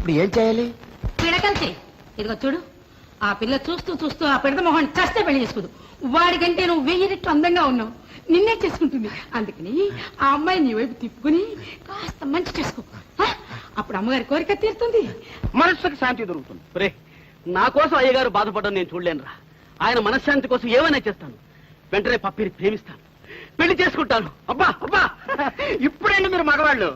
ఇప్పుడు ఏం చేయాలి? పిడకల్చి ఇదిగో చూడు, ఆ పిల్ల చూస్తూ చూస్తూ ఆ పిడత మొహం చస్తే పెళ్లి చేసుకోదు. వాడికంటే నువ్వు 1000 రెట్లు అందంగా ఉన్నావు, నిన్నే చేసుకుంటుంది. అందుకని ఆ అమ్మాయి నీ వైపు తిప్పుకుని కాస్త మంచి చేసుకో. అప్పుడు అమ్మగారి కోరిక తీరుతుంది, మనస్సుకి శాంతి దొరుకుతుంది. నా కోసం అయ్యగారు బాధపడడం నేను చూడలేనురా. ఆయన మనశ్శాంతి కోసం ఏమైనా చేస్తాను. వెంటనే పప్పిని ప్రేమిస్తాను, పెళ్లి చేసుకుంటాను. అబ్బా అబ్బా, ఇప్పుడేంటి మీరు మగవాళ్ళు?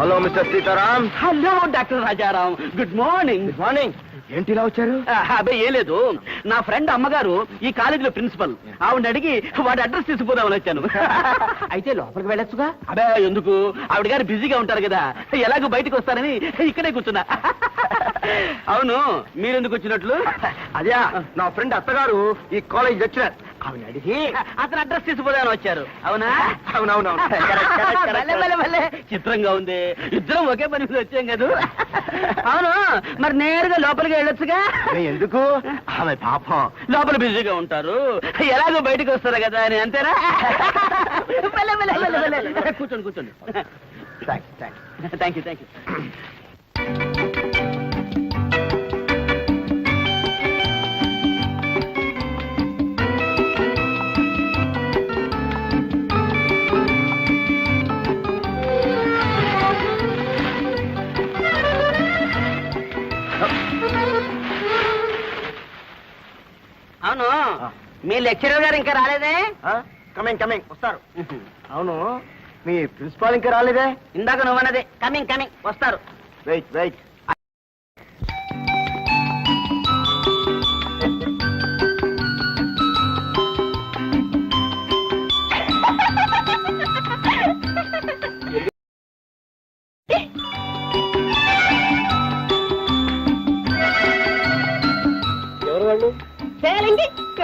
Hello mister Sitaram. Hello doctor Rajaram, good morning. Good morning. ఏంటి ఇలా వచ్చారు? అబ్బాయి ఏం లేదు, నా ఫ్రెండ్ అమ్మగారు ఈ కాలేజీలో ప్రిన్సిపల్. ఆవిడ అడిగి వాడి అడ్రస్ తీసుకుపోదామని వచ్చాను. అయితే లోపలికి వెళ్ళొచ్చుగా. అదే ఎందుకు, ఆవిడ గారు బిజీగా ఉంటారు కదా, ఎలాగో బయటకు వస్తారని ఇక్కడే కూర్చున్నా. అవును, మీరెందుకు వచ్చినట్లు? అదే నా ఫ్రెండ్ అత్తగారు ఈ కాలేజ్ లెక్చరర్. ఆవిడ అడిగి అతను అడ్రస్ తీసుకుపోదామని వచ్చారు. అవునా? అవునవునవును. చిత్రంగా ఉంది, ఇద్దరం ఒకే పని మీద వచ్చాం కదా. అవును, మరి నేరుగా లోపలికి వెళ్ళొచ్చుగా. ఎందుకు? ఆమె పాపం లోపల బిజీగా ఉంటారు, ఎలాగో బయటకు వస్తారు కదా అని. అంతేనా? కూర్చోండి కూర్చోండి. Thank you. అవును, మీ లెక్చరర్ గారు ఇంకా రాలేదే? కమింగ్ వస్తారు. అవును, మీ ప్రిన్సిపాల్ ఇంకా రాలేదే? ఇందాక నువ్వన్నదే కమింగ్ వస్తారు. వెయిట్. ఎవరు వాళ్ళు?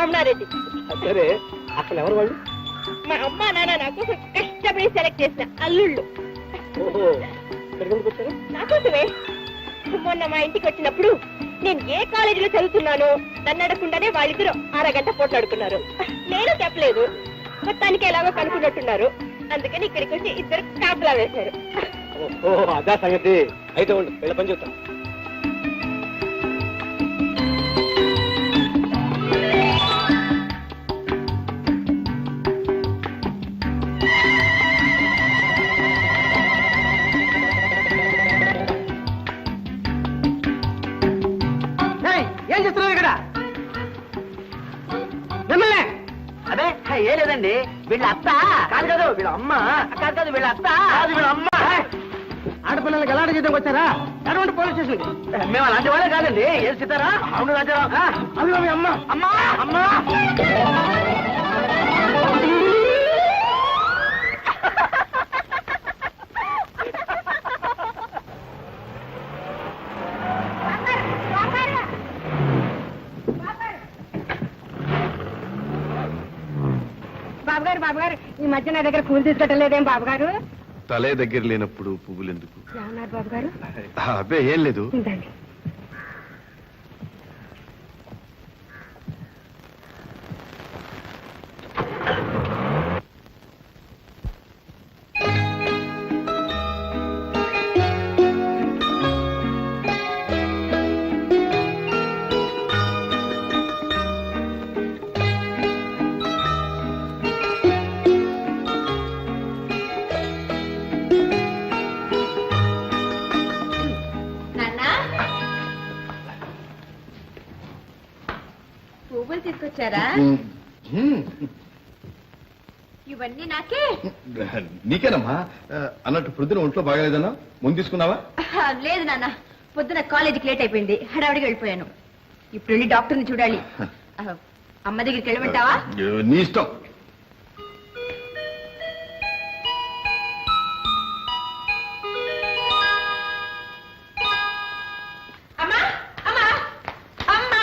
రమణారెడ్డి. సరే, అసలు ఎవరు వాళ్ళు? మా అమ్మ నాన్న నాకు కష్టపడి సెలెక్ట్ చేసిన అల్లుళ్ళు. ఓహో, ఎక్కడికి వచ్చారు? నాకోసమే. మొన్న మా ఇంటికి వచ్చినప్పుడు నేను ఏ కాలేజీలో చదువుతున్నానో నన్ను అడగకుండానే వాళ్ళిద్దరు అరగంట పోట్లాడుకున్నారు. నేను చెప్పలేదు, మొత్తానికి ఎలాగో కనుక్కున్నట్టున్నారు. అందుకని ఇక్కడికి వచ్చి ఇద్దరు కాపులా వేశారు. ఓహో, అదా సంగతి. అయితే ఉండు, వీళ్ళ పని చూద్దాం. ఏం చేస్తున్నారు ఇక్కడ? మిమ్మల్ని? అదే ఏ లేదండి, వీళ్ళ అత్త కాదు, వీళ్ళ అమ్మ. కాదు వీళ్ళ అత్త. వీళ్ళ అమ్మ. ఆడపిల్లలకి ఎలాంటి జీతం వచ్చారా? ఎటువంటి పోలీస్ స్టేషన్. మేము అలాంటి వాళ్ళే కాదండి. ఏం చెప్తారా? అవును రాజారావు, అదిగో మీ అమ్మ. అమ్మా బాబుగారు ఈ మధ్య నా దగ్గర పూలు తీసుకెట్టలేదేం బాబుగారు? తలే దగ్గర లేనప్పుడు పువ్వులు ఎందుకు? ఏమన్నారు బాబుగారు? అబ్బే ఏం లేదు. ఉందండి. పువ్వులు తీసుకొచ్చారా? ఇవన్నీ నాకే నీకేనమ్మా అన్నట్టు ప్రొద్దున ఒంట్లో బాగాలేదన్నా ముందు తీసుకున్నావా లేదు నాన్న పొద్దున కాలేజీకి లేట్ అయిపోయింది హడావిడికి వెళ్ళిపోయాను ఇప్పుడు వెళ్ళి డాక్టర్ని చూడాలి అమ్మ దగ్గరికి వెళ్ళమంటావా నీ ఇష్టం అమ్మా అమ్మా అమ్మా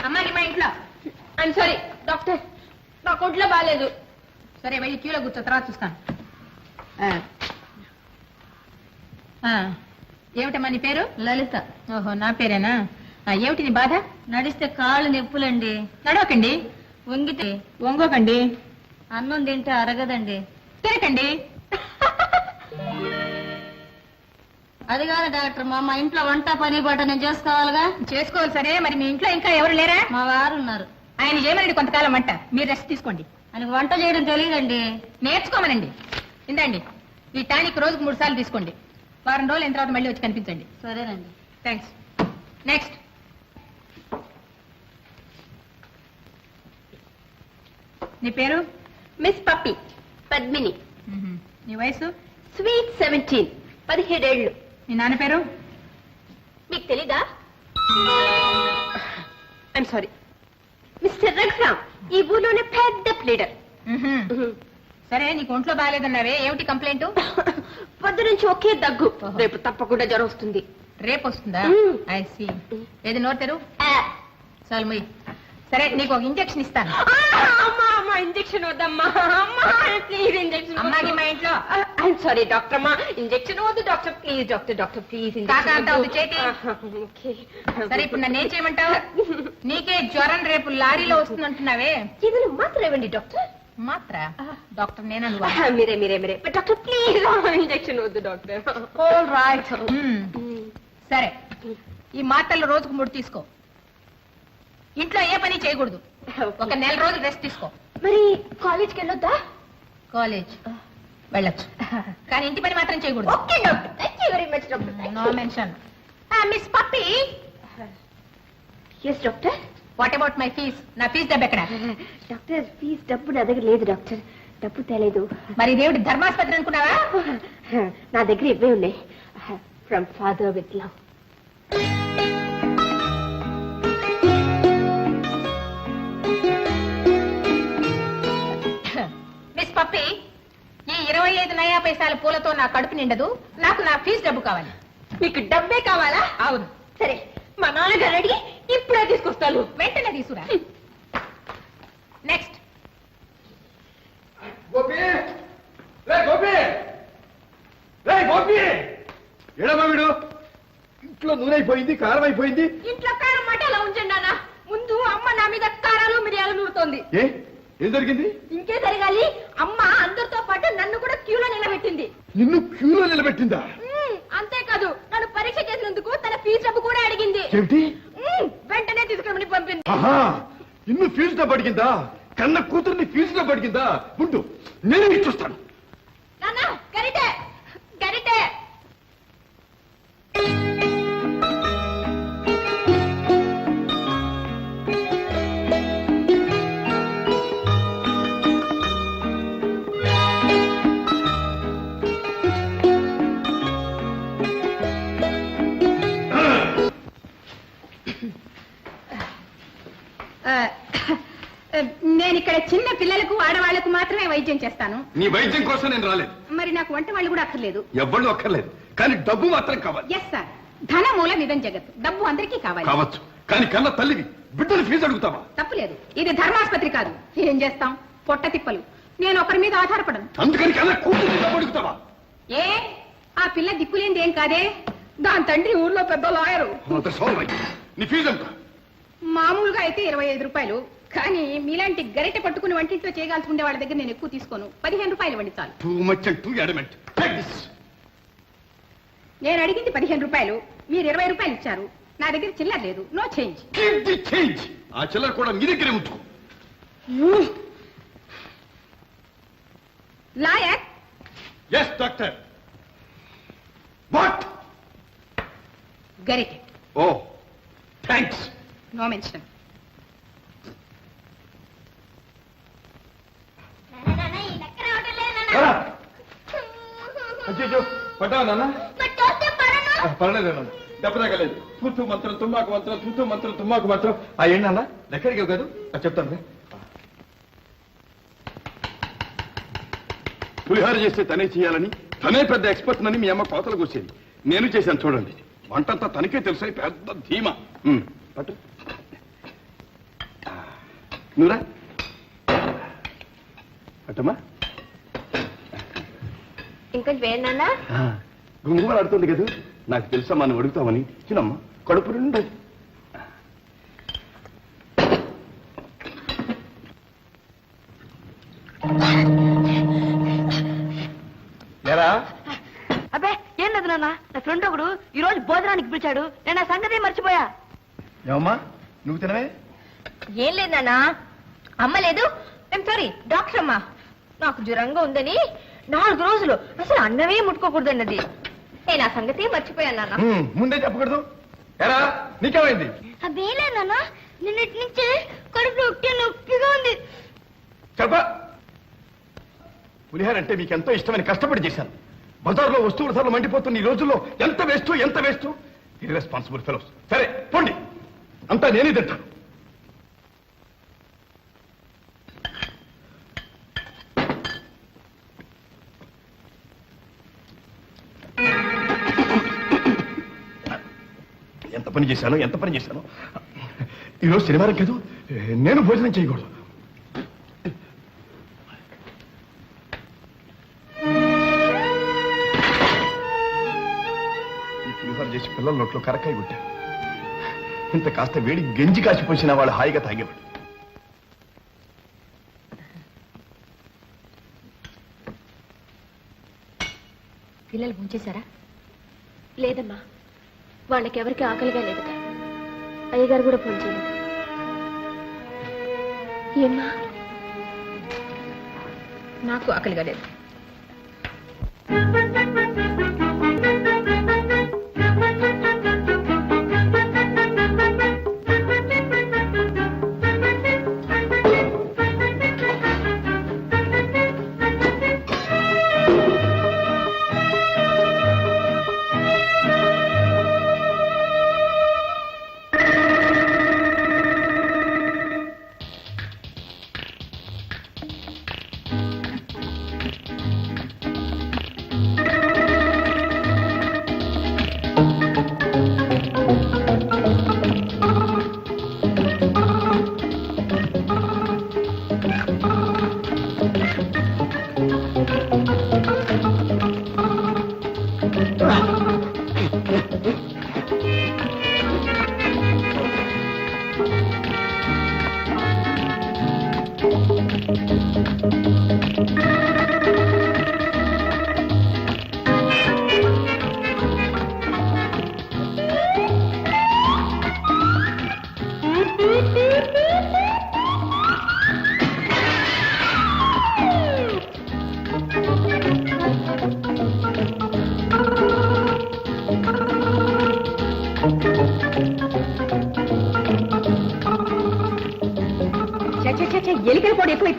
అమ్మాకి మా ఇంట్లో ఐమ్ సారీ డాక్టర్ నా ఒంట్లో బాగాలేదు సరే వెళ్ళి క్యూలో కూర్చో తర్వాత చూస్తాను ఏమిటమ్మా నీ పేరు లలిత. ఓహో నా పేరేనా ఏమిటి నీ బాధ నడిస్తే కాళ్ళు నొప్పులండి. నడవకండి వంగితే వంగోకండి అన్నం తింటే అరగదండి. తిరగండి అది కాదు డాక్టర్, మా ఇంట్లో వంట పని పాట నేను చేసుకోవాలిగా. చేసుకోవాలి సరే, మరి మీ ఇంట్లో ఇంకా ఎవరు లేరా? మా వారు ఉన్నారు. ఆయన చేయమనండి కొంతకాలం వంట, మీరు రెస్ట్ తీసుకోండి. ఆయనకు వంట చేయడం తెలియదండి. నేర్చుకోమనండి. ఇందండి ఈ టానిక్ రోజుకు 3 సార్లు తీసుకోండి. వారం రోజులు అయిన తర్వాత మళ్ళీ వచ్చి కనిపించండి. సరేనండి. థ్యాంక్స్. నెక్స్ట్. నీ పేరు? మిస్ పప్పి పద్మిని. నీ వయసు? స్వీట్ 17 17 ఏళ్ళు. నీ నాన్న పేరు? మీకు తెలీదా? ఐఎమ్ సారీ, మిస్టర్ రఘురామ్, ఈ ఊర్లోనే పెద్ద ప్లేడర్. సరే, నీకు ఒంట్లో బాగాలేదన్నావే, ఏమిటి కంప్లైంట్? పొద్దు నుంచి ఒకే దగ్గు. రేపు తప్పకుండా జ్వరం వస్తుంది. రేపు వస్తుందా? I see. ఏది నోరు తెరు. ఆ. చాలు మొయ్. సరే, నీకు ఒక ఇంజెక్షన్ ఇస్తాను. అమ్మా ఇంజెక్షన్ వద్దమ్మా. Please injection. అమ్మాకి మా ఇంట్లో. ఐఎమ్ సారీ డాక్టర్ అమ్మా, ఇంజెక్షన్ వద్దు డాక్టర్. Please doctor please. కాకా అంతా వద్దు, చేతి. సరే, ఇప్పుడు నన్ను ఏం చేయమంటావు? నీకే జ్వరం రేపు లారీలో వస్తుందంటున్నావే, ఇది మాత్రం ఇవ్వండి డాక్టర్. మాత్ర డాక్టర్ నేనను. మీరే డాక్టర్ ప్లీజ్ ఇంజెక్షన్ వద్దు డాక్టర్. All right. సరే, ఈ మాత్రలు రోజుకు 3 తీసుకో. ఇంట్లో ఏ పని చేయకూడదు. ఒక 1 నెల రోజులు రెస్ట్ తీసుకో. మరి కాలేజ్కి వెళ్ళొద్దా? కాలేజ్ వెళ్ళొచ్చు, కానీ ఇంటి పని మాత్రం చేయకూడదు. Okay doctor, thank you very much doctor. No mention. Miss పప్పి. Yes doctor. What about my fees? నా ఫీజు డబ్బు ఎక్కడ? డాక్టర్ ఫీజ్ డబ్బు నా దగ్గర లేదు డాక్టర్, డబ్బు తేలేదు. మరి దేవుడి ధర్మాస్పత్రి అనుకున్నావా? నా దగ్గర ఇవే ఉన్నాయి. From father with love. Miss పప్పి, ఈ 25 నయా పైసల పూలతో నా కడుపు నిండదు. నాకు నా ఫీజు డబ్బు కావాలి. మీకు డబ్బే కావాలా? అవును. సరే, మా నాన్నగారు అడిగి ఇప్పుడే తీసుకొస్తాను. వెంటనే తీసుకురా. నెక్స్ట్. గోపి రే గోపి రే గోపి ఎడమా వీడు ఇంట్లో నూనె అయిపోయింది, కారం అయిపోయింది. ఇంట్లో కారం మాట అలా ఉంచండి నాన్న. ముందు అమ్మ నా మీద కారాలు మిరియాలు నూరుతోంది. ఏం జరిగింది? ఇంకే జరగాలి, అమ్మ అందరితో పాటు నన్ను కూడా క్యూలో నిలబెట్టింది. నిన్ను క్యూలో నిలబెట్టిందా? అంతేకాదు, నన్ను పరీక్ష చేసినందుకు తన ఫీజు డబ్బు కూడా అడిగింది. ఏమిటి? వెంటనే తీసుకురమని పంపింది. ఆహా, నిన్ను ఫీజుతో పడిగిందా? కన్న కూతుర్ని ఫీజుతో పడిగిందా? ఉండు, నేను ఇచ్చొస్తాను. నాన్న గరిటే గరిటే. నేను ఇక్కడ చిన్న పిల్లలకు ఆడవాళ్లకు మాత్రమే వైద్యం చేస్తాను. నీ వైద్యం కోసం నేను రాలేదు. మరి నాకు వంట వాళ్ళు కూడా అక్కర్లేదు. ఎవ్వళ్ళు అక్కర్లేదు, కానీ డబ్బు మాత్రం కావాలి. ఎస్ సార్, ధన మూల నిధం జగత్తు. డబ్బు అందరికీ కావాలి. కావచ్చు, కానీ కన్న తల్లివి బిడ్డలు ఫీజు అడుగుతావా? తప్పులేదు, ఇది ధర్మాస్పత్రి కాదు. ఏం చేస్తాం, పొట్ట తిప్పలు. నేను ఒకరి మీద ఆధారపడను. అందుకని కన్న కూతుర్ని డబ్బు అడుగుతావా? ఏ, ఆ పిల్ల దిక్కులేంది ఏం కాదే. దాని తండ్రి ఊర్లో పెద్ద లాయరు. అంత సోమరయ్య, నీ ఫీజు ఎంత? మామూలుగా అయితే 25 రూపాయలు. కానీ మీలాంటి గరిటె పట్టుకుని వంటింట్లో చేయగాల్సి ఉండే వాళ్ళ దగ్గర నేను ఎక్కువ తీసుకోను. 15 రూపాయలు ఇవ్వండి చాలు. Too much and two adamant. నేను అడిగింది 15 రూపాయలు, మీరు 20 రూపాయలు ఇచ్చారు. నా దగ్గర చిల్లర లేదు, నో చేంజ్. చేంజ్ ఆ చిల్లర కూడా మీ దగ్గరే ఉంచుకో. లాయర్. Yes doctor. వాట్? గరిటె. Oh thanks. No mention. ఈ లెక్క అయ్యో పడ్డావా నాన్న పర్లేదు నాన్న దెబ్బ తగ్గలేదు తూతూ మంత్రం తుమ్మాకు మంత్రం తూతూ మంత్రం తుమ్మాకు మంత్రం ఏంటి నాన్న ఎక్కడికి కాదు చెప్తాను పులిహార చేస్తే తనే చేయాలని తనే పెద్ద ఎక్స్పర్ట్ అని మీ అమ్మ కోతలు కూర్చేది నేను చేశాను చూడండి వంటంతా తనకే తెలుసు పెద్ద ధీమా పట్టు నువ్వురా పట్టమ్మా ఇంకొంచెం వేయన్నా గుంగుమలు ఆడుతుంది కదా నాకు తెలుసమ్మా నువ్వు అడుగుతామని చిన్నమ్మా కడుపు నిండా లేరా అబ్బే ఏం లేదు నాన్న నా ఫ్రెండ్ ఒకడు ఈ రోజు భోజనానికి పిలిచాడు నేను ఆ సంగతి మర్చిపోయా ఏమమ్మా నువ్వు తినవే ఏం లేదు నాన్న అమ్మ లేదు సారీ డాక్టర్ అమ్మా నాకు జ్వరంగా ఉందని 4 రోజులు అసలు అన్నమే ముట్టుకోకూడదన్నది నేను ఆ సంగతి మర్చిపోయాను నాన్న ముందే చెప్పకూడదు ఎరా నీకేమైంది అదేలే నాన్న నిన్నటి నుంచి కడుపు నొప్పిగా ఉంది చెప్ప పులిహార అంటే మీకు ఎంతో ఇష్టమని కష్టపడి చేశాను బజార్లో వస్తువుల ధరలు మండిపోతున్న ఈ రోజుల్లో ఎంత వేస్ట్ ఇర్రెస్పాన్సిబుల్ ఫెలోస్ సరే పోండి అంతా నేనే తింటాను ఎంత పని చేశాను ఈరోజు శనివారం కాదు నేను భోజనం చేయకూడదు ఈ పులిహోర చేసి పిల్లల నోట్లో కరకాయ కొట్టాను ఇంత కాస్త వేడి గంజి కాచిపోసిన వాళ్ళు హాయిగా తాగేవాడు పిల్లలు భోంచేశారా లేదమ్మా వాళ్ళకెవరికి ఆకలిగా లేదుట అయ్యగారు కూడా ఫోన్ చేయలేదు ఏమ్మా నాకు ఆకలిగా లేదు ఎలికల పొడి ఎక్కువ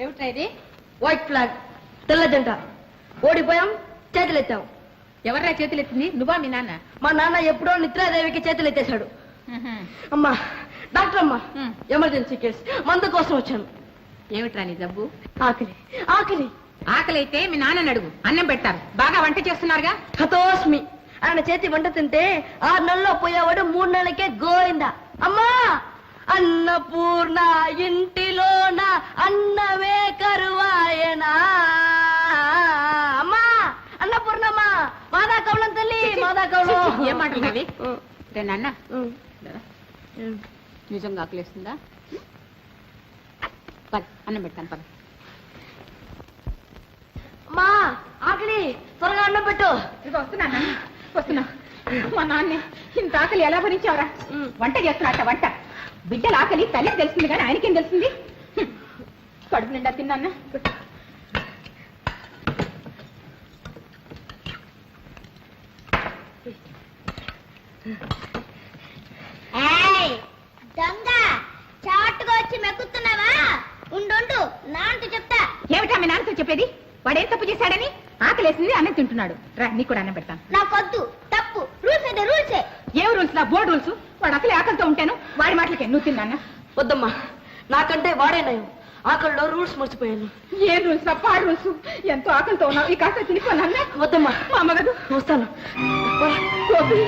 ఏమిటా ఇది? వైట్ ఫ్లాగ్ తెల్ల జంట ఓడిపోయాం చేతులెత్తాం ఎవర్రా చేతులు ఎత్తింది? నువ్వా మీ నాన్న? మా నాన్న ఎప్పుడో నిద్రాదేవికి చేతులెత్తేశాడు అమ్మా డాక్టర్ అమ్మా ఎమర్జెన్సీ కేసు మందు కోసం వచ్చాను ఏమిట్రా నీ జబ్బు? ఆకలి ఆకలి ఆకలి అయితే మీ నాన్నని అడుగు, అన్నం పెడతారు. బాగా వంట చేస్తున్నారుగా. హతోస్మి ఆయన చేతి వంట తింటే 6 నెలల్లో పోయేవాడు 3 నెలలకే గోయిందా. అమ్మా అన్నపూర్ణ ఇంటిలోన అన్నమే కరువాయనా. అమ్మా అన్నపూర్ణమ్మా మాదా కవలం తల్లి మాదా కవలం. ఏం మాట్లాడావి రే నాన్న నిజంగా ఆకలిస్తుందా పద అన్నం పెడతాను పద మా ఆకలి త్వరగా అన్నం పెట్టు. ఇదిగో వస్తున్నా మా నాన్నే ఇంత ఆకలి ఎలా భరించావురా వంట చేస్తున్నట్ట వంట బిడ్డల ఆకలి తల్లికి తెలిసింది కానీ ఆయనకేం తెలిసింది కడుపు నిండా తిన్నా దొంగ చాటుగా వచ్చి మెక్కుతున్నావా? ఉండు నాన్నతో చెప్తా. ఏమిటా మీ నాన్నతో చెప్పేది వాడేం తప్పు చేశాడని ఆకలేసింది అన్నం తింటున్నాడు రా నీకు కూడా అన్నం పెడతాను నాకొద్దు, తప్పు. రూల్స్ అయితే రూల్సే. ఏం రూల్స్ నా బోర్డు రూల్స్ వాడు అసలే ఆకలితో ఉంటాను వాడి మాటలకే నువ్వు తిన్నా వద్దమ్మా, నాకంటే వాడే నయం. ఆకలిలో రూల్స్ మర్చిపోయాను. ఏ రూల్స్ నా పాడు రూల్స్ ఎంతో ఆకలితో ఉన్నావు ఈ కాస్త తినిపోనా వద్దమ్మా, మా అమ్మగదు వస్తాను. గోపి